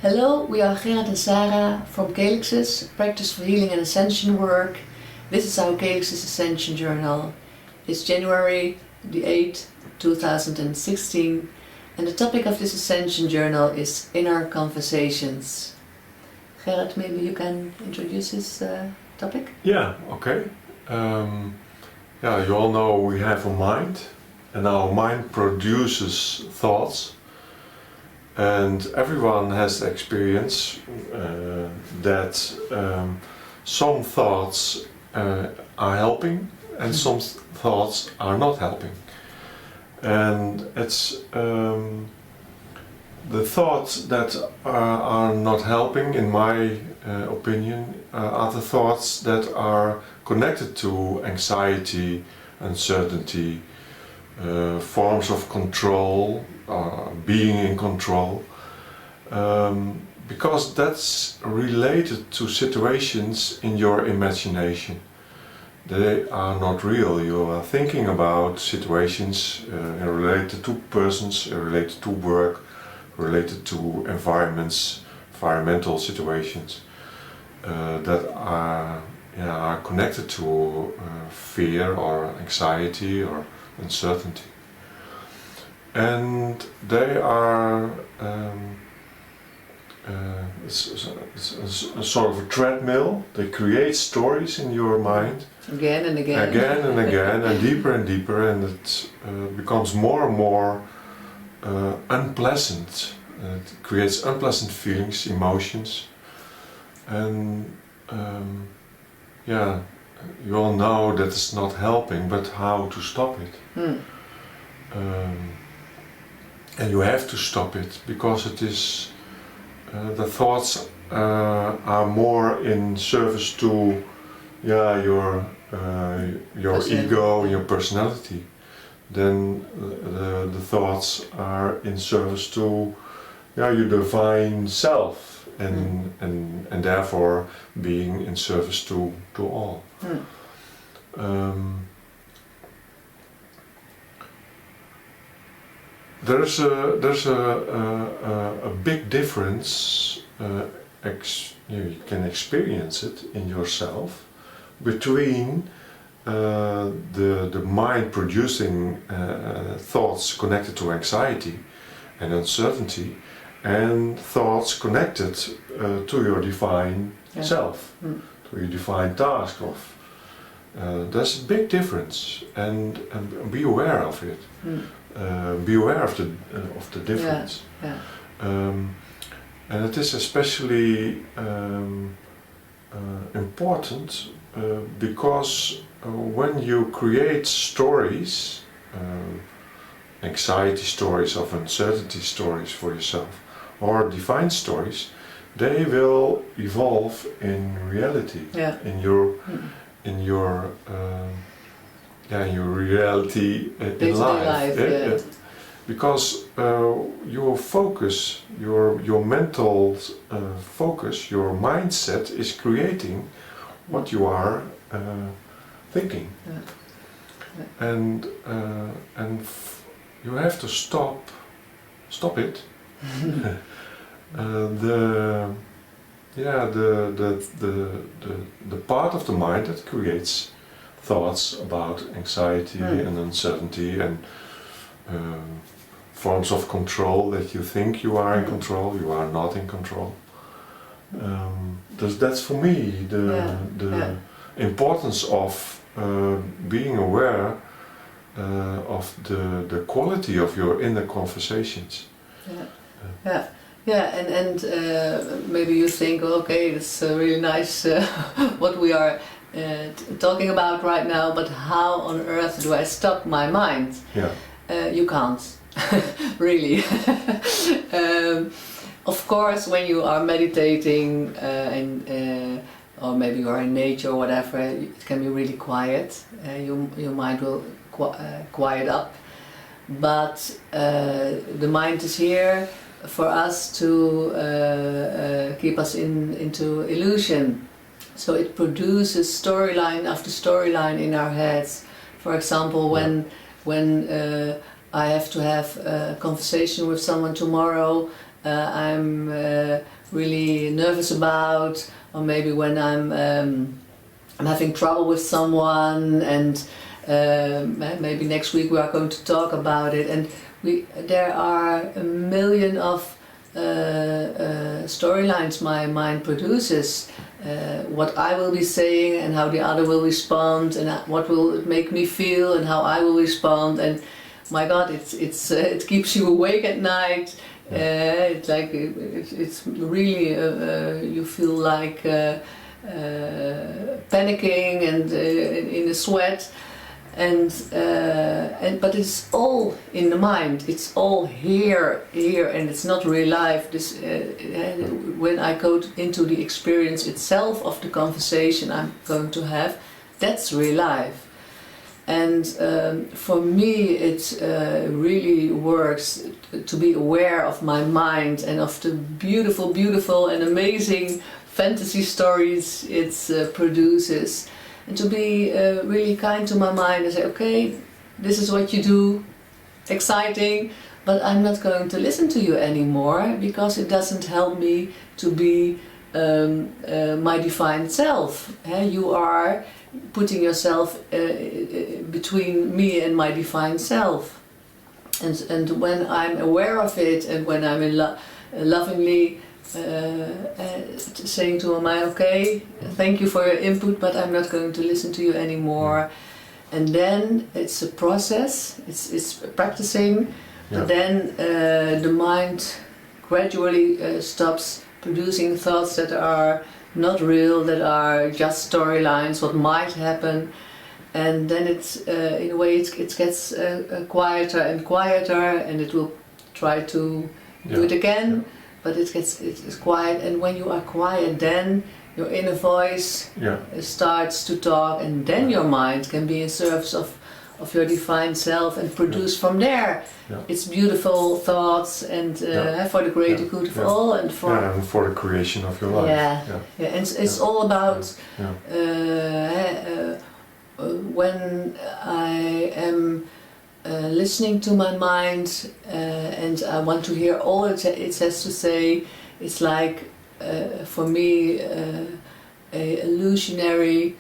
Hello, we are Gerard and Sarah from Calyxes, Practice for Healing and Ascension Work. This is our Calyxes Ascension Journal. It's January the 8th, 2016, and the topic of this Ascension Journal is Inner Conversations. Gerard, maybe you can introduce this topic? Yeah, okay. You all know we have a mind, and our mind produces thoughts. And everyone has the experience that some thoughts are helping and some thoughts are not helping. And it's the thoughts that are not helping, in my opinion, are the thoughts that are connected to anxiety, uncertainty, forms of control, being in control, because that's related to situations in your imagination. They are not real. You are thinking about situations related to persons, related to work, related to environmental situations that are connected to fear or anxiety or uncertainty. And they are it's a sort of a treadmill. They create stories in your mind Again and again. And deeper, and it becomes more and more unpleasant. It creates unpleasant feelings, emotions, and you all know that it's not helping, but how to stop it. And you have to stop it, because it is the thoughts are more in service to your ego, your personality. Then the thoughts are in service to your divine self, and therefore being in service to all. There's a big difference, you can experience it in yourself, between the mind producing thoughts connected to anxiety and uncertainty, and thoughts connected to your divine self, to your divine task of. There's a big difference, and be aware of it. Be aware of the difference. And it is especially important because when you create stories, anxiety stories, of uncertainty stories for yourself, or divine stories, they will evolve in reality, in your reality in life. Because your focus, your mental focus, your mindset is creating what you are thinking, and you have to stop it. The part of the mind that creates thoughts about anxiety and uncertainty and forms of control, that you think you are in control, you are not in control. That's for me the importance of being aware of the quality of your inner conversations. And maybe you think, okay, it's really nice what we are talking about right now, but how on earth do I stop my mind? You can't, really. Of course, when you are meditating or maybe you are in nature or whatever, it can be really quiet. Your mind will quiet up, but the mind is here for us to keep us into illusion. So it produces storyline after storyline in our heads. For example, when I have to have a conversation with someone tomorrow, I'm really nervous about, or maybe when I'm having trouble with someone, and maybe next week we are going to talk about it. And there are a million of storylines my mind produces. What I will be saying and how the other will respond, and what will it make me feel and how I will respond. And my God, it keeps you awake at night. It's like it's really you feel like panicking and in a sweat. But it's all in the mind. It's all here, and it's not real life. When I go into the experience itself of the conversation I'm going to have, that's real life. And for me, it really works to be aware of my mind and of the beautiful, beautiful and amazing fantasy stories it produces. And to be really kind to my mind and say, okay, this is what you do, exciting, but I'm not going to listen to you anymore because it doesn't help me to be my divine self. You are putting yourself between me and my divine self. And when I'm aware of it, and when I'm lovingly saying to my mind, okay, thank you for your input, but I'm not going to listen to you anymore. And then it's a process, it's practicing, but then the mind gradually stops producing thoughts that are not real, that are just storylines, what might happen. And then it's in a way it gets quieter and quieter, and it will try to do it again. But it's quiet, and when you are quiet, then your inner voice starts to talk, and then your mind can be in service of your divine self and produce from there its beautiful thoughts, and for the greater good of all, and for the creation of your life. And it's all about when I am listening to my mind and I want to hear all it has to say. It's like for me a illusionary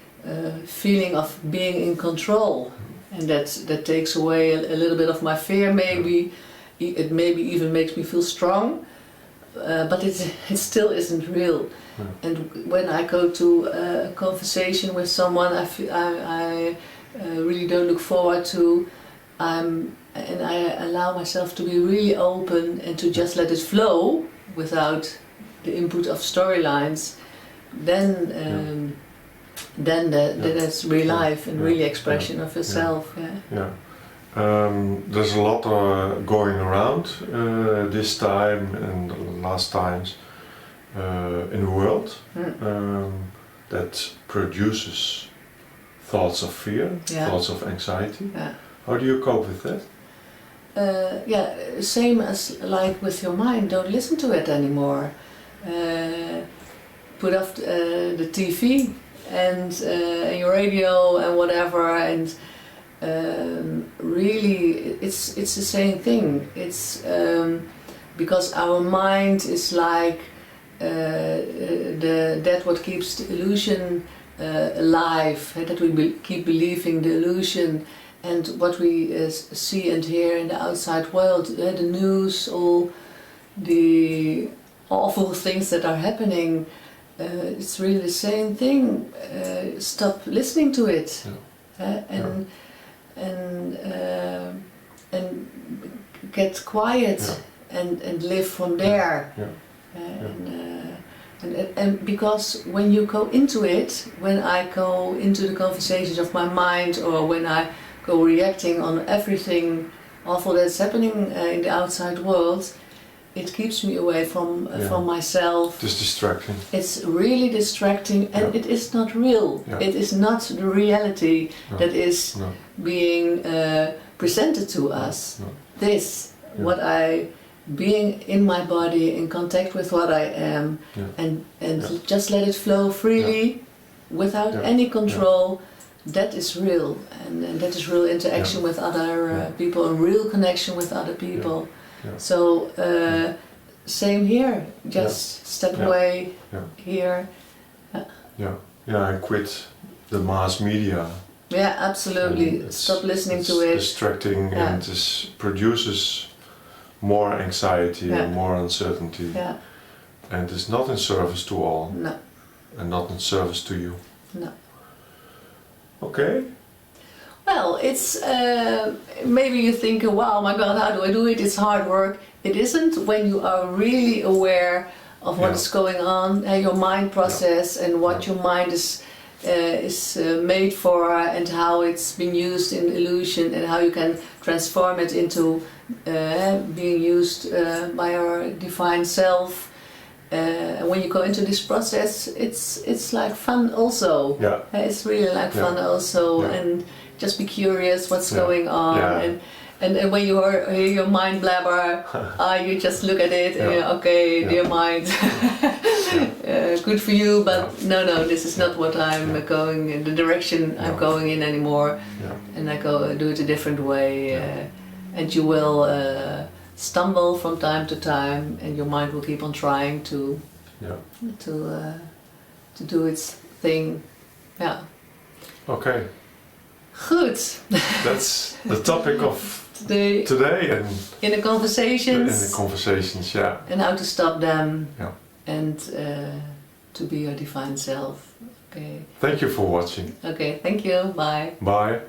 feeling of being in control, and that takes away a little bit of my fear. Maybe it maybe even makes me feel strong, but it still isn't real. And when I go to a conversation with someone I really don't look forward to, and I allow myself to be really open and to just let it flow without the input of storylines, then that's real life and really expression of yourself. There's a lot going around this time and last times in the world that produces thoughts of fear, thoughts of anxiety. How do you cope with that? Same as like with your mind. Don't listen to it anymore. Put off the TV and your radio and whatever, and really it's the same thing. It's because our mind is like that what keeps the illusion alive, that we keep believing the illusion. And what we see and hear in the outside world, the news, all the awful things that are happening, it's really the same thing. Stop listening to it, and get quiet and live from there. And because when you go into it, when I go into the conversations of my mind, or when I go reacting on everything awful that's happening in the outside world, it keeps me away from myself. It's distracting. It's really distracting, and it is not real. It is not the reality that is being presented to us. This, what I, being in my body, in contact with what I am, and just let it flow freely, without any control. That is real, and that is real interaction with other people, and real connection with other people. So same here. Just step Yeah. away Yeah. here. Yeah, and quit the mass media. Yeah, absolutely. And Stop listening it's to it. distracting and this produces more anxiety and more uncertainty. Yeah. And it's not in service to all. No. And not in service to you. No. Okay. Well, it's maybe you think, wow, my God, how do I do it? It's hard work. It isn't when you are really aware of what is going on, your mind process and what your mind is made for, and how it's been used in illusion, and how you can transform it into being used by our divine self. When you go into this process, it's like fun also. Yeah. It's really like fun also, and just be curious what's going on. And when you hear your mind blabber, you just look at it and you're, okay, dear mind, good for you, but no, this is not what I'm going in, the direction I'm going in anymore. And I do it a different way. And you will stumble from time to time, and your mind will keep on trying to do its thing. Yeah. Okay. Good. That's the topic of today and in the conversations. And how to stop them. And to be your divine self. Okay. Thank you for watching. Okay, thank you. Bye. Bye.